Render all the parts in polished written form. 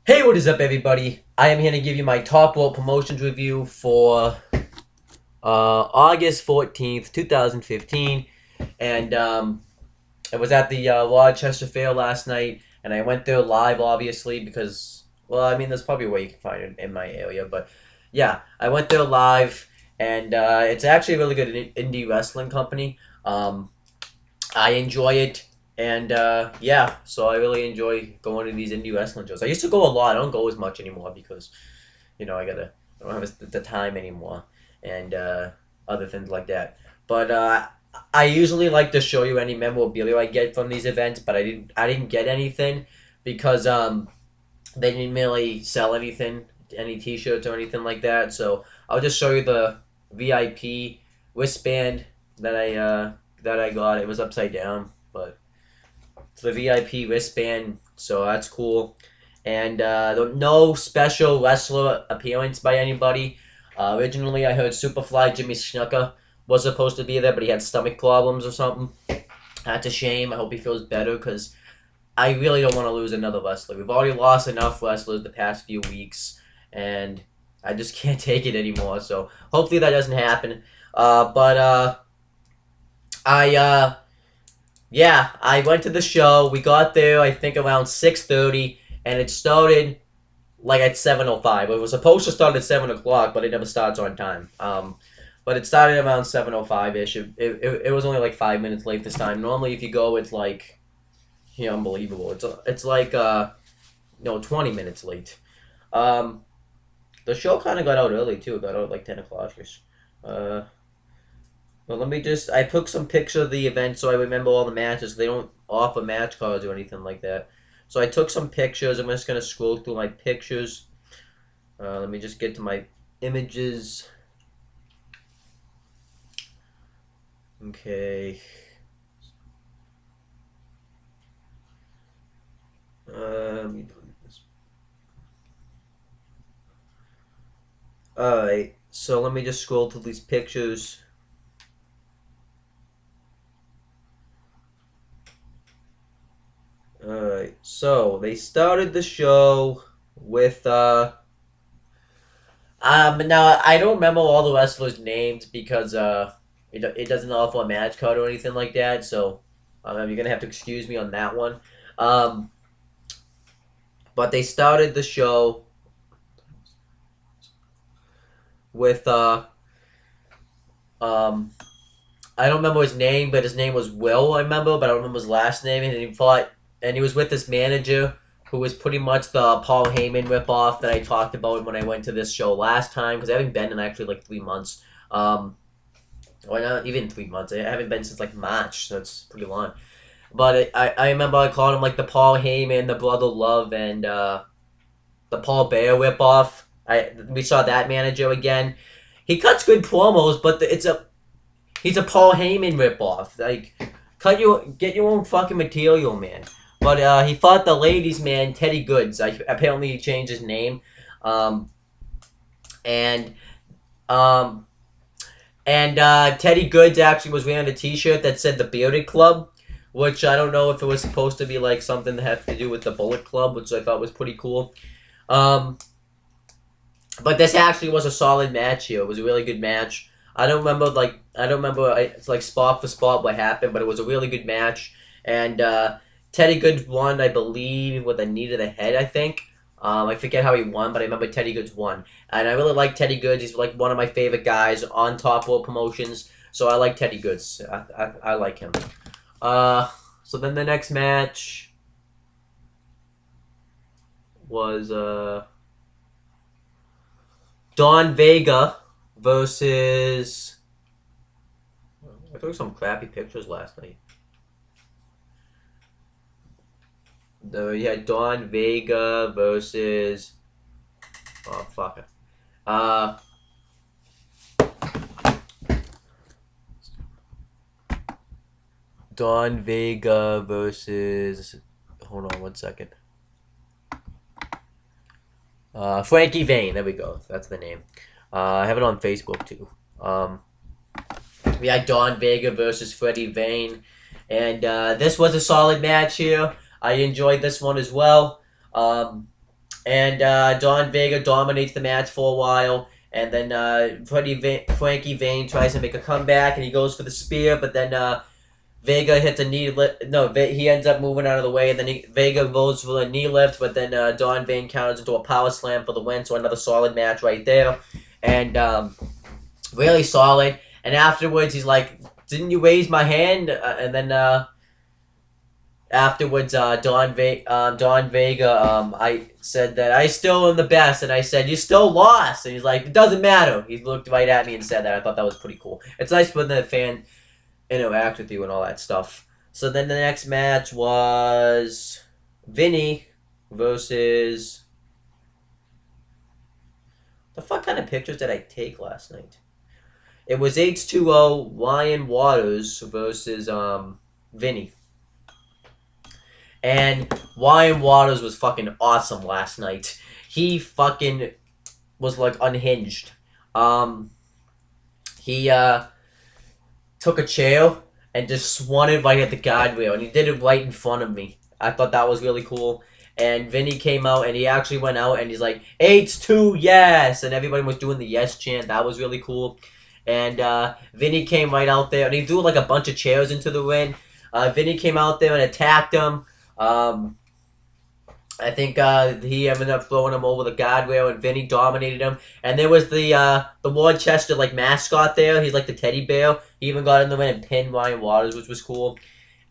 Hey, what is up, everybody? I am here to give you my top rope promotions review for August 14th, 2015. And I was at the Rochester Fair last night, and I went there live, obviously, because, well, I mean, there's probably a way you can find it in my area. But yeah, I went there live, and it's actually a really good indie wrestling company. I enjoy it. And yeah, so I really enjoy going to these indie wrestling shows. I used to go a lot. I don't go as much anymore because I don't have the time anymore, and other things like that. But I usually like to show you any memorabilia I get from these events, but I didn't get anything because they didn't really sell anything, any T-shirts or anything like that. So I'll just show you the VIP wristband that I got. It was upside down, but it's the VIP wristband, so that's cool. And no special wrestler appearance by anybody. Originally, I heard Superfly Jimmy Snuka was supposed to be there, but he had stomach problems or something. That's a shame. I hope he feels better because I really don't want to lose another wrestler. We've already lost enough wrestlers the past few weeks, and I just can't take it anymore. So hopefully that doesn't happen. But I yeah, I went to the show. We got there, I think, around 6:30, and it started like at 7:05. It was supposed to start at 7 o'clock, but it never starts on time. But it started around 7:05 ish. It was only like 5 minutes late this time. Normally, if you go, it's like unbelievable. It's like 20 minutes late. Um, the show kind of got out early too. It got out like 10 o'clock ish. Uh, Well, let me just. I took some pictures of the event so I remember all the matches. They don't offer match cards or anything like that. So I took some pictures. I'm just going to scroll through my pictures. Let me just get to my images. Okay. Let me delete this. Alright. So let me just scroll through these pictures. Alright, so they started the show with now I don't remember all the wrestlers' names because it doesn't offer a match card or anything like that, so you're gonna have to excuse me on that one. Um but they started the show with um I don't remember his name, but his name was Will, I remember, but I don't remember his last name, and he was with this manager who was pretty much the Paul Heyman ripoff that I talked about when I went to this show last time, because I haven't been in actually like 3 months. Or not even 3 months. I haven't been since like March, so that's pretty long. But I remember I called him like the Paul Heyman, the Brother Love, and the Paul Bear ripoff. We saw that manager again. He cuts good promos, but he's a Paul Heyman ripoff. Like, get your own fucking material, man. But he fought the ladies' man, Teddy Goods. Apparently he changed his name. Um, and um, Teddy Goods actually was wearing a T-shirt that said the Bearded Club, which I don't know if it was supposed to be like something that had to do with the Bullet Club, which I thought was pretty cool. Um, but this actually was a solid match here. It was a really good match. I don't remember it's like spot for spot what happened, but it was a really good match. And Teddy Goods won, I believe, with a knee to the head, I think. I forget how he won, but I remember Teddy Goods won. And I really like Teddy Goods. He's like one of my favorite guys on Top World Promotions. So I like Teddy Goods. I like him. So then the next match was Don Vega versus. I took some crappy pictures last night. You had Don Vega versus. Oh, fuck it. Don Vega versus. Hold on 1 second. Frankie Vane. There we go. That's the name. I have it on Facebook too. We had Don Vega versus Freddie Vane. And this was a solid match here. I enjoyed this one as well. And Don Vega dominates the match for a while. And then Frankie Vane tries to make a comeback, and he goes for the spear, but then Vega hits a knee lift. No, he ends up moving out of the way, and then Vega goes for a knee lift, but then Don Vane counters into a power slam for the win, so another solid match right there. And really solid. And afterwards, he's like, "Didn't you raise my hand?" And then afterwards, Don Vega, I said that I still am the best, and I said, "You still lost," and he's like, "It doesn't matter." He looked right at me and said that. I thought that was pretty cool. It's nice when the fan interact with you and all that stuff. So then the next match was Vinny versus... The fuck kind of pictures did I take last night? It was H2O Ryan Waters versus Vinny. And Ryan Waters was fucking awesome last night. He fucking was like unhinged. He took a chair and just swung it right at the guardrail, and he did it right in front of me. I thought that was really cool. And Vinny came out, and he actually went out, and he's like, H2, yes! And everybody was doing the yes chant. That was really cool. And Vinny came right out there, and he threw like a bunch of chairs into the ring. Vinny came out there and attacked him. I think he ended up throwing him over the guardrail, and Vinny dominated him. And there was the Worcester like mascot there. He's like the teddy bear. He even got in the ring and pinned Ryan Waters, which was cool.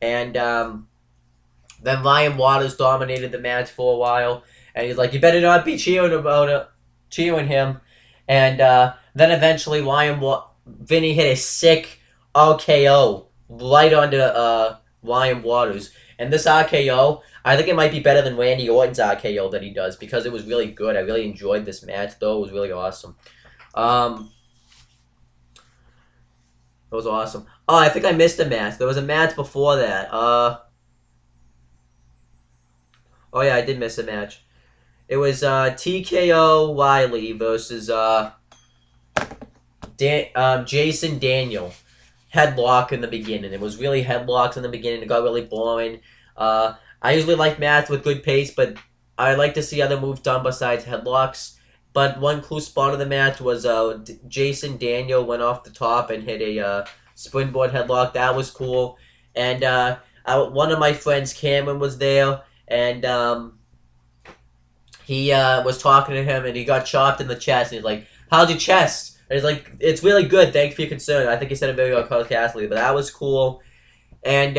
And then Ryan Waters dominated the match for a while, and he's like, "You better not be cheering him." And then eventually Vinny hit a sick RKO right onto Ryan Waters. And this RKO, I think it might be better than Randy Orton's RKO that he does, because it was really good. I really enjoyed this match, though. It was really awesome. It was awesome. Oh, I think I missed a match. There was a match before that. Oh, yeah, I did miss a match. It was TKO Wiley versus Jason Daniel. Headlock in the beginning. It was really headlocks in the beginning. It got really boring. I usually like matches with good pace, but I like to see other moves done besides headlocks. But one cool spot of the match was Jason Daniel went off the top and hit a springboard headlock. That was cool. And one of my friends, Cameron, was there, and he was talking to him, and he got chopped in the chest, and he's like, "How's your chest?" And he's like, "It's really good, thanks for your concern." I think he said it very sarcastically, but that was cool. And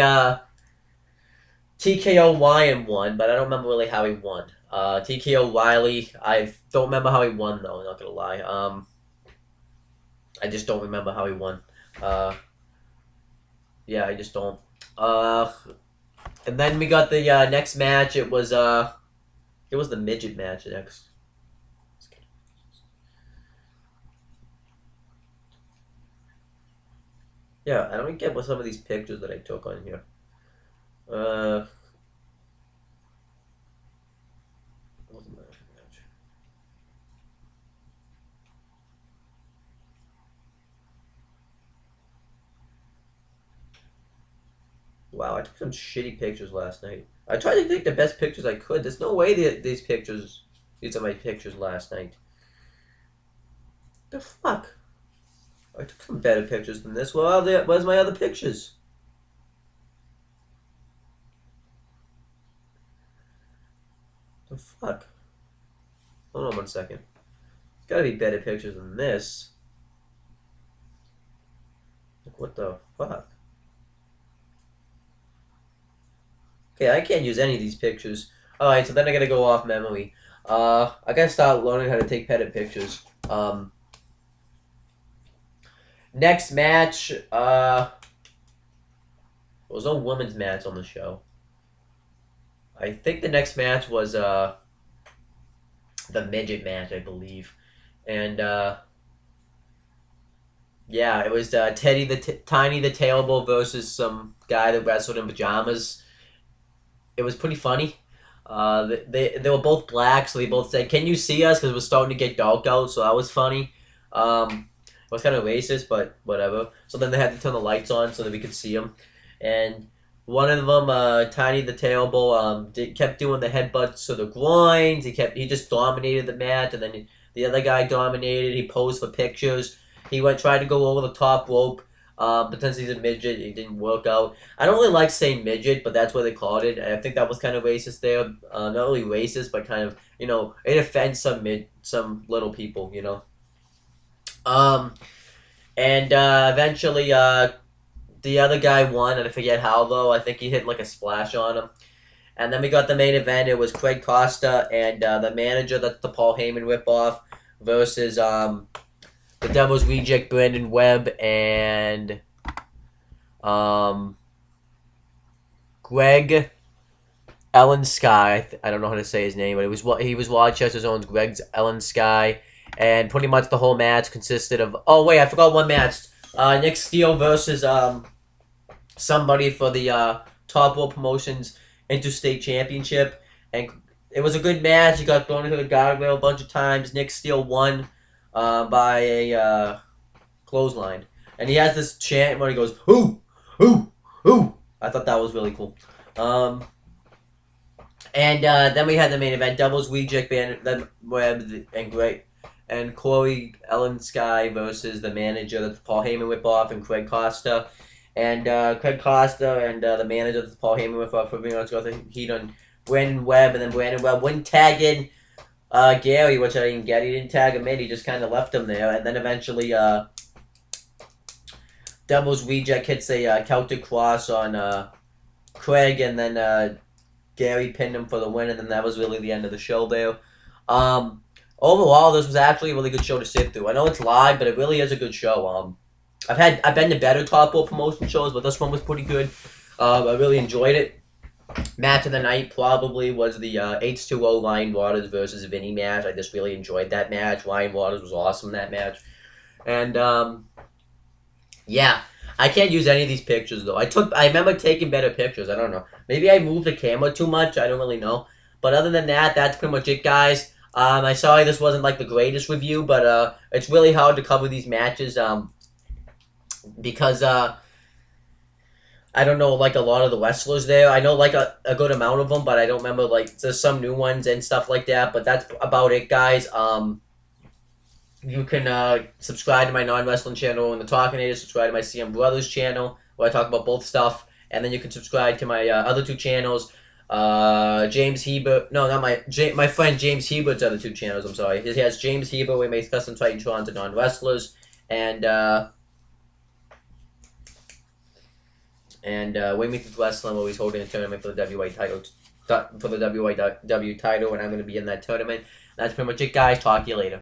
TKO Ryan won, but I don't remember really how he won. TKO Wiley, I don't remember how he won, though, I'm not gonna lie. I just don't remember how he won. Yeah, I just don't. And then we got the next match. It was the midget match next. Yeah, I don't get what some of these pictures that I took on here. Wow, I took some shitty pictures last night. I tried to take the best pictures I could. There's no way these are my pictures last night. The fuck? I took some better pictures than this. Where's my other pictures? The fuck? Hold on one second. There's gotta be better pictures than this. Like, what the fuck? Okay, I can't use any of these pictures. Alright, so then I gotta go off memory. I gotta start learning how to take better pictures. Next match, there was no women's match on the show. I think the next match was, the midget match, I believe. And, yeah, it was, Teddy Tiny the Tailable versus some guy that wrestled in pajamas. It was pretty funny. They were both black, so they both said, "Can you see us?" Because it was starting to get dark out, so that was funny. It was kind of racist, but whatever. So then they had to turn the lights on so that we could see them. And One of them, Tiny the Terrible, kept doing the headbutts to the groins. He just dominated the match, and then the other guy dominated. He posed for pictures. He tried to go over the top rope, but since he's a midget, it didn't work out. I don't really like saying midget, but that's what they called it. And I think that was kind of racist there. Not really racist, but kind of, it offends some little people, and eventually, the other guy won, and I forget how though. I think he hit like a splash on him. And then we got the main event. It was Craig Costa and the manager, that's the Paul Heyman ripoff, versus the Devil's Reject, Brandon Webb, and Greg Ellen Sky. I don't know how to say his name, but he was Rochester's own Greg Ellen Sky. And pretty much the whole match consisted of... Oh, wait, I forgot one match. Nick Steele versus somebody for the Top Rope Promotions Interstate Championship. And it was a good match. He got thrown into the guardrail a bunch of times. Nick Steele won by a clothesline. And he has this chant where he goes, "Ooh! Ooh! Ooh!" I thought that was really cool. And then we had the main event. Devil's Reject, Brandon Webb, and Corey Ellen Sky versus the manager that Paul Heyman whipped off, and Craig Costa. And Craig Costa and the manager that Paul Heyman whipped off for being able to go the heat on Brandon Webb, and then Brandon Webb wouldn't tag in Gary, which I didn't get. He didn't tag him in, he just kind of left him there. And then eventually Devil's Reject hits a Celtic Cross on Craig, and then Gary pinned him for the win, and then that was really the end of the show there. Overall, this was actually a really good show to sit through. I know it's live, but it really is a good show. I've been to better Top Rope promotion shows, but this one was pretty good. I really enjoyed it. Match of the night probably was the H2O Ryan Waters versus Vinny match. I just really enjoyed that match. Ryan Waters was awesome in that match. And yeah, I can't use any of these pictures though. I remember taking better pictures. I don't know. Maybe I moved the camera too much. I don't really know. But other than that, that's pretty much it, guys. I'm sorry this wasn't like the greatest review, but it's really hard to cover these matches because I don't know like a lot of the wrestlers there. I know like a good amount of them, but I don't remember like there's some new ones and stuff like that. But that's about it, guys. You can subscribe to my non-wrestling channel in the Talking Age. Subscribe to my CM Brothers channel where I talk about both stuff, and then you can subscribe to my other two channels. James Hebert, no, not my friend James Hebert's other two channels, I'm sorry. He has James Hebert, where he makes custom Titantron to non-wrestlers, and Way Makes Wrestling, where he's holding a tournament for the WA title, and I'm going to be in that tournament. That's pretty much it, guys. Talk to you later.